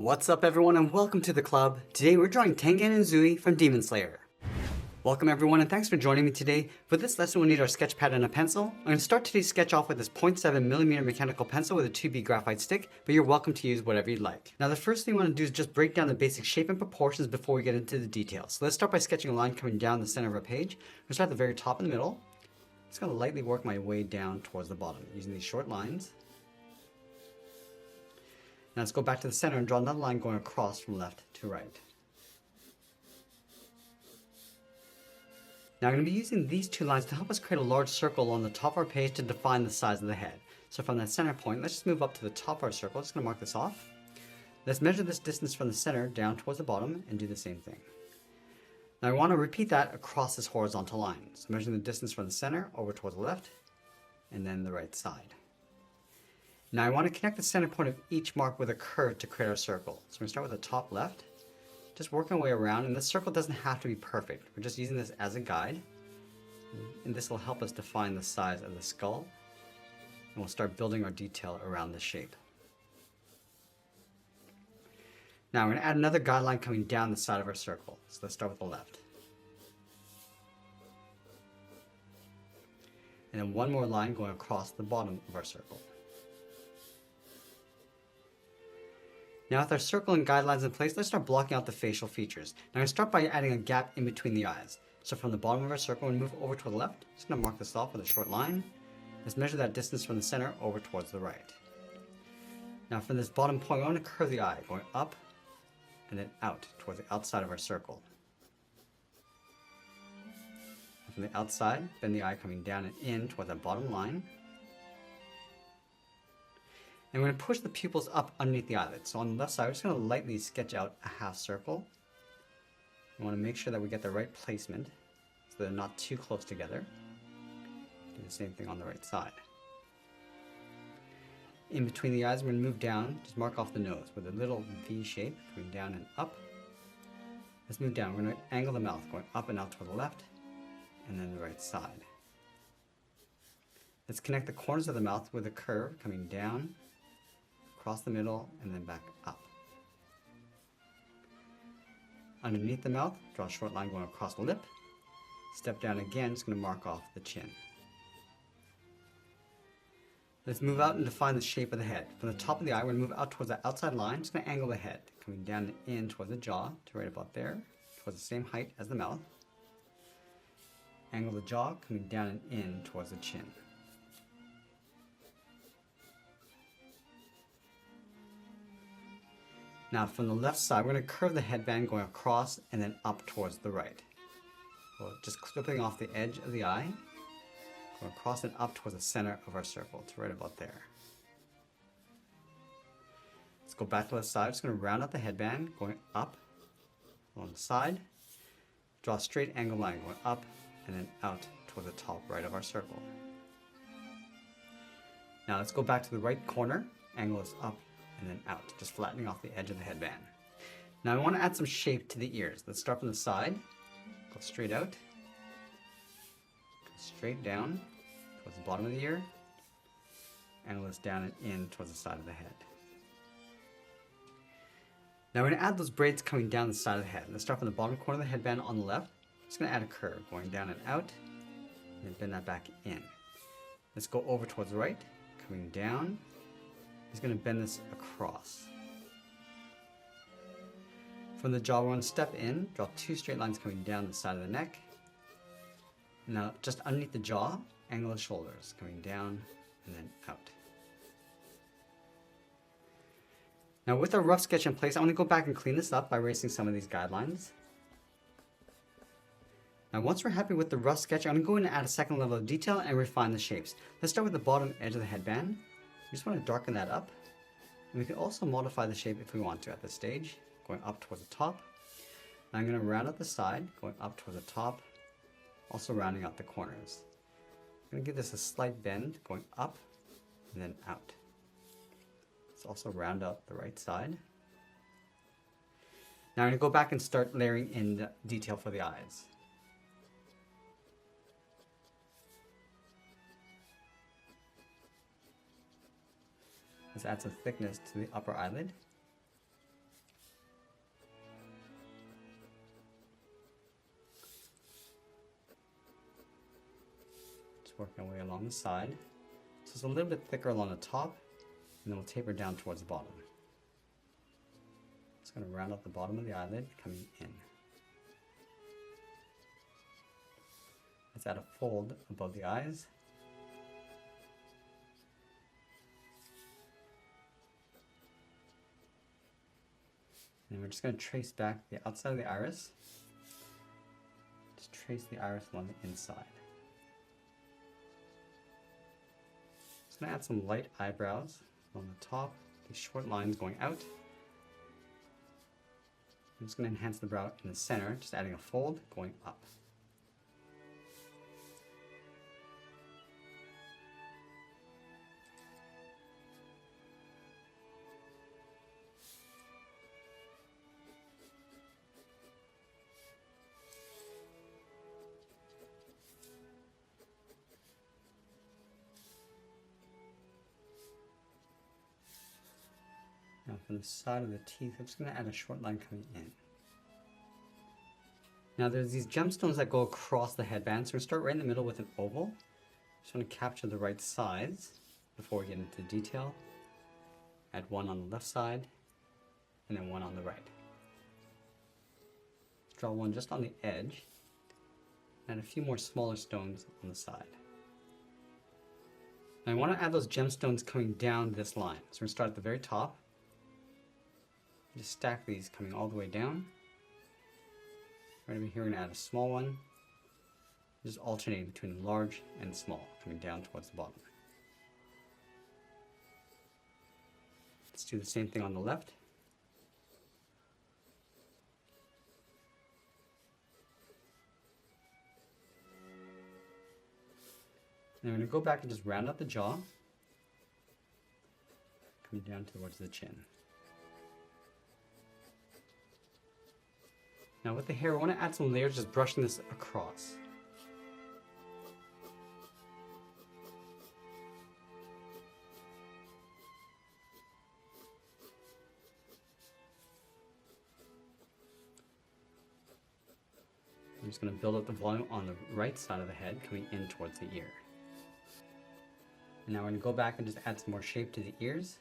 What's up everyone and welcome to the club. Today we're drawing Tengen Uzui from Demon Slayer. Welcome everyone and thanks for joining me today. For this lesson we'll need our sketch pad and a pencil. I'm going to start today's sketch off with this 0.7mm mechanical pencil with a 2B graphite stick, but you're welcome to use whatever you'd like. Now the first thing we want to do is just break down the basic shape and proportions before we get into the details. So let's start by sketching a line coming down the center of our page. I'm going to start at the very top in the middle. I'm just going to lightly work my way down towards the bottom using these short lines. Now let's go back to the center and draw another line going across from left to right. Now I'm going to be using these two lines to help us create a large circle along the top of our page to define the size of the head. So from that center point, let's just move up to the top of our circle. I'm just going to mark this off. Let's measure this distance from the center down towards the bottom and do the same thing. Now I want to repeat that across this horizontal line. So measuring the distance from the center over towards the left and then the right side. Now I want to connect the center point of each mark with a curve to create our circle. So we're going to start with the top left, just working our way around, and this circle doesn't have to be perfect. We're just using this as a guide, and this will help us define the size of the skull, and we'll start building our detail around the shape. Now we're going to add another guideline coming down the side of our circle. So let's start with the left. And then one more line going across the bottom of our circle. Now with our circle and guidelines in place, let's start blocking out the facial features. Now I'm going to start by adding a gap in between the eyes. So from the bottom of our circle, we move over to the left. Just going to mark this off with a short line. Let's measure that distance from the center over towards the right. Now from this bottom point, we want to curve the eye, going up and then out towards the outside of our circle. And from the outside, bend the eye coming down and in towards that bottom line. And we're going to push the pupils up underneath the eyelid. So on the left side, we're just going to lightly sketch out a half circle. We want to make sure that we get the right placement so they're not too close together. Do the same thing on the right side. In between the eyes, we're going to move down, just mark off the nose with a little V shape going down and up. Let's move down. We're going to angle the mouth going up and out toward the left and then the right side. Let's connect the corners of the mouth with a curve coming down, across the middle, and then back up. Underneath the mouth, draw a short line going across the lip. Step down again, just going to mark off the chin. Let's move out and define the shape of the head. From the top of the eye, we're going to move out towards that outside line. Just going to angle the head, coming down and in towards the jaw, to right about there, towards the same height as the mouth. Angle the jaw, coming down and in towards the chin. Now from the left side, we're going to curve the headband going across and then up towards the right. So just clipping off the edge of the eye, going across and up towards the center of our circle, to right about there. Let's go back to the side. I'm just going to round out the headband, going up along the side. Draw a straight angle line going up and then out toward the top right of our circle. Now let's go back to the right corner, angle this up and then out, just flattening off the edge of the headband. Now I want to add some shape to the ears. Let's start from the side, go straight out, go straight down towards the bottom of the ear, angle this down and in towards the side of the head. Now we're going to add those braids coming down the side of the head. Let's start from the bottom corner of the headband on the left. Just going to add a curve going down and out, and then bend that back in. Let's go over towards the right, coming down. Just going to bend this across. From the jaw, we're going to step in, draw two straight lines coming down the side of the neck. Now, just underneath the jaw, angle the shoulders, coming down and then out. Now, with our rough sketch in place, I want to go back and clean this up by erasing some of these guidelines. Now, once we're happy with the rough sketch, I'm going to go in and add a second level of detail and refine the shapes. Let's start with the bottom edge of the headband. We just want to darken that up. And we can also modify the shape if we want to at this stage, going up towards the top. Now I'm going to round out the side, going up towards the top, also rounding out the corners. I'm going to give this a slight bend, going up and then out. Let's also round out the right side. Now I'm going to go back and start layering in the detail for the eyes. Let's add some thickness to the upper eyelid. Working our way along the side. So it's a little bit thicker along the top, and then we'll taper down towards the bottom. Just going to round out the bottom of the eyelid, coming in. Let's add a fold above the eyes. And we're just going to trace back the outside of the iris. Just trace the iris along the inside. Just going to add some light eyebrows on the top, these short lines going out. I'm just going to enhance the brow in the center, just adding a fold going up. Now from the side of the teeth, I'm just going to add a short line coming in. Now there's these gemstones that go across the headband, so we're going to start right in the middle with an oval. Just want to capture the right size before we get into detail. Add one on the left side, and then one on the right. Draw one just on the edge, and a few more smaller stones on the side. Now I want to add those gemstones coming down this line. So we're going to start at the very top. Just stack these coming all the way down. Right over here, we're going to add a small one. Just alternating between large and small, coming down towards the bottom. Let's do the same thing on the left. And I'm going to go back and just round out the jaw, coming down towards the chin. Now with the hair, we want to add some layers, just brushing this across. I'm just going to build up the volume on the right side of the head, coming in towards the ear. And now we're going to go back and just add some more shape to the ears.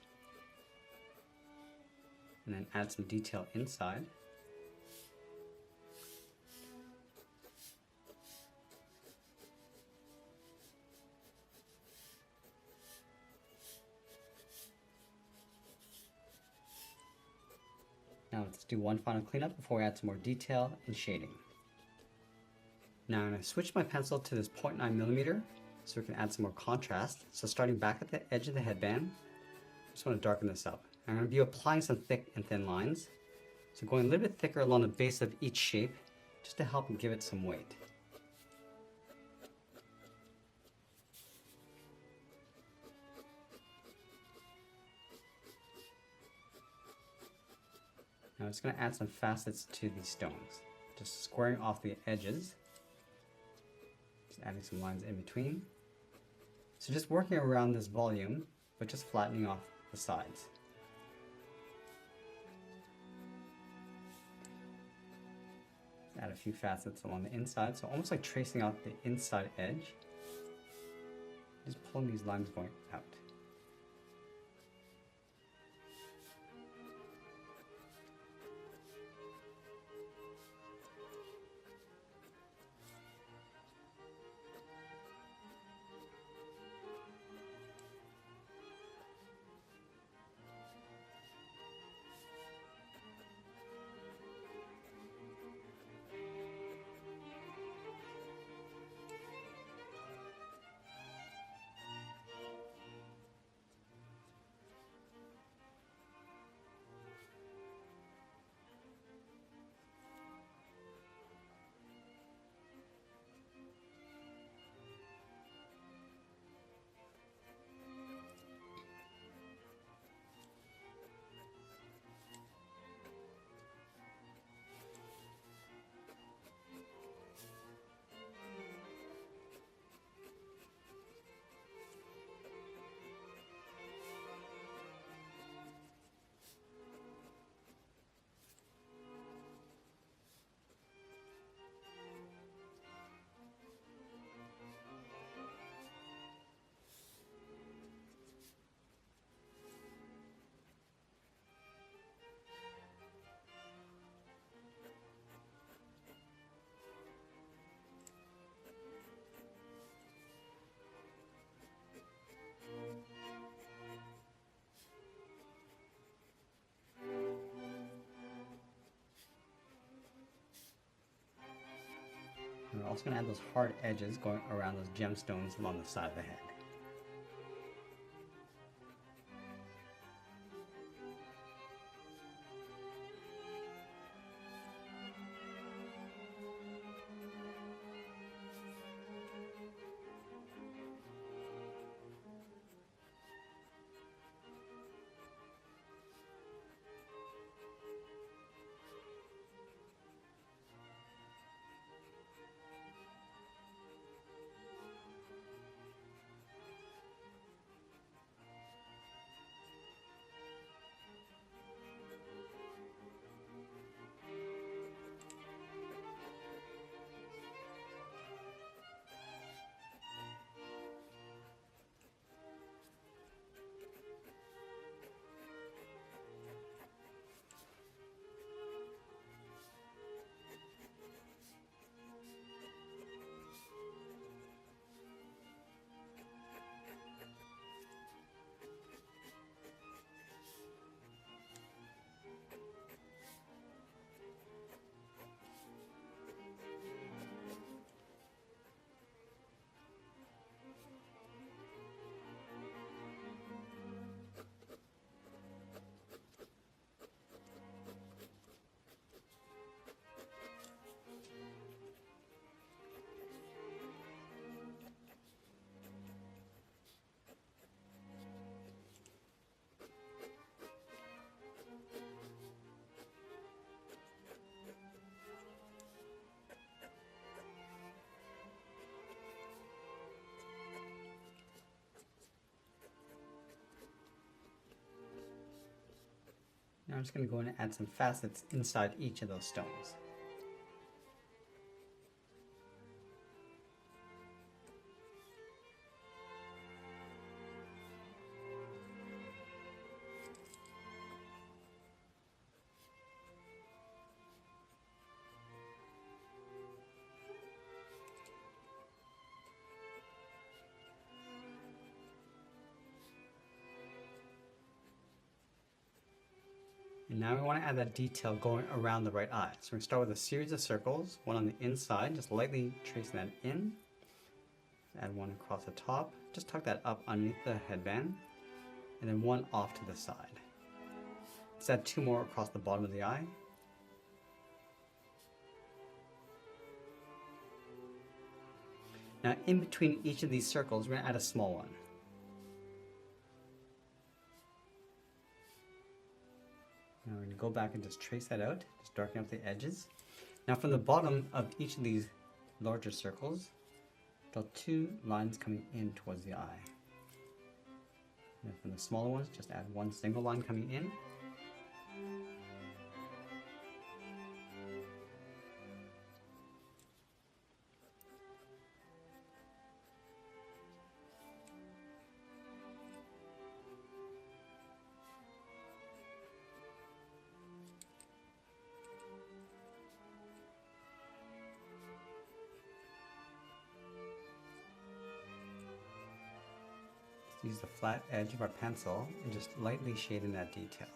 And then add some detail inside. Now let's do one final cleanup before we add some more detail and shading. Now I'm going to switch my pencil to this 0.9mm so we can add some more contrast. So starting back at the edge of the headband, I just want to darken this up. I'm going to be applying some thick and thin lines. So going a little bit thicker along the base of each shape just to help give it some weight. Now I'm just going to add some facets to these stones, just squaring off the edges, just adding some lines in between. So just working around this volume, but just flattening off the sides. Add a few facets along the inside, so almost like tracing out the inside edge. Just pulling these lines going out. We're also going to add those hard edges going around those gemstones along the side of the head. Now I'm just going to go in and add some facets inside each of those stones. And now we want to add that detail going around the right eye. So we're going to start with a series of circles, one on the inside, just lightly tracing that in. Add one across the top, just tuck that up underneath the headband, and then one off to the side. Let's add two more across the bottom of the eye. Now in between each of these circles, we're going to add a small one. Now we're going to go back and just trace that out, just darken up the edges. Now from the bottom of each of these larger circles, draw two lines coming in towards the eye. And from the smaller ones, just add one single line coming in. Use the flat edge of our pencil and just lightly shade in that detail.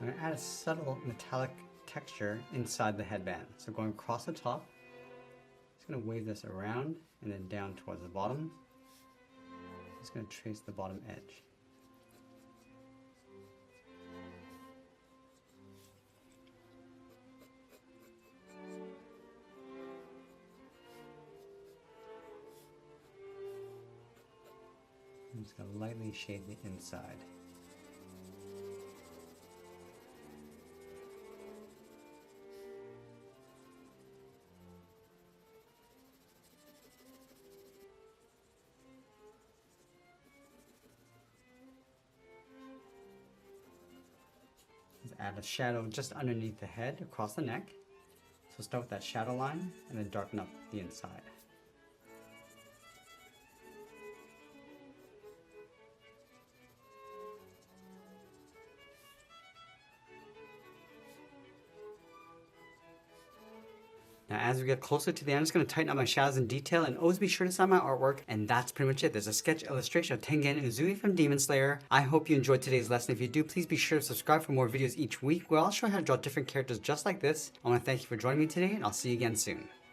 I'm going to add a subtle metallic texture inside the headband. So going across the top, just going to wave this around and then down towards the bottom. Just going to trace the bottom edge. I'm just going to lightly shade the inside. Let's add a shadow just underneath the head across the neck. So start with that shadow line and then darken up the inside. Now as we get closer to the end, I'm just going to tighten up my shadows in detail, and always be sure to sign my artwork. And that's pretty much it. There's a sketch illustration of Tengen Uzui from Demon Slayer. I hope you enjoyed today's lesson. If you do, please be sure to subscribe for more videos each week where I'll show you how to draw different characters just like this. I want to thank you for joining me today, and I'll see you again soon.